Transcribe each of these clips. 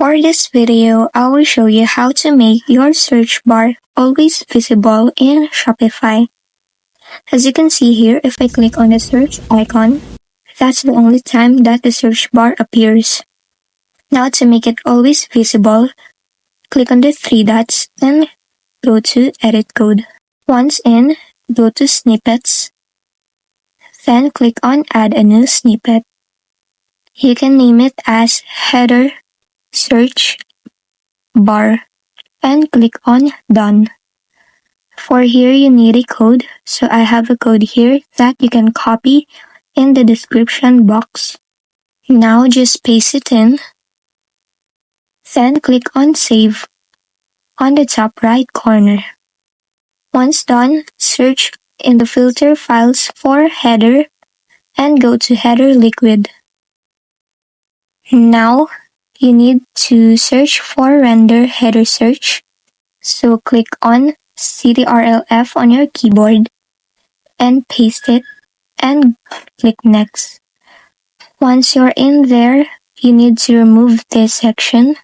For this video, I will show you how to make your search bar always visible in Shopify. As you can see here, if I click on the search icon, that's the only time that the search bar appears. Now to make it always visible, click on the three dots and go to Edit Code. Once in, go to Snippets. Then click on Add a new snippet. You can name it as Header Search Bar and click on Done. For here you need a code, so I have a code here that you can copy in the description box. Now just paste it in, then click on Save on the top right corner. Once done, search in the filter files for header and go to Header Liquid. Now you need to search for render header search, so click on Ctrl+F on your keyboard and paste it and click next. Once you're in there, you need to remove this section,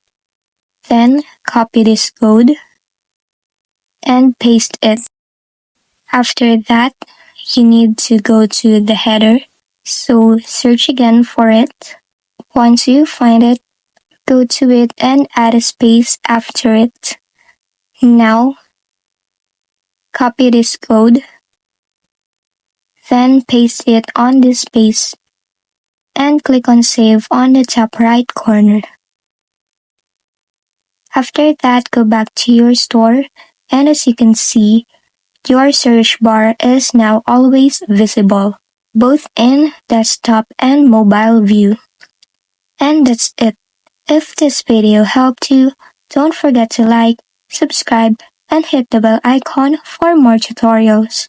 then copy this code and paste it. After that, you need to go to the header, so search again for it. Once you find it, go to it and add a space after it. Now, copy this code, then paste it on this space, and click on Save on the top right corner. After that, go back to your store, and as you can see, your search bar is now always visible, both in desktop and mobile view. And that's it. If this video helped you, don't forget to like, subscribe, and hit the bell icon for more tutorials.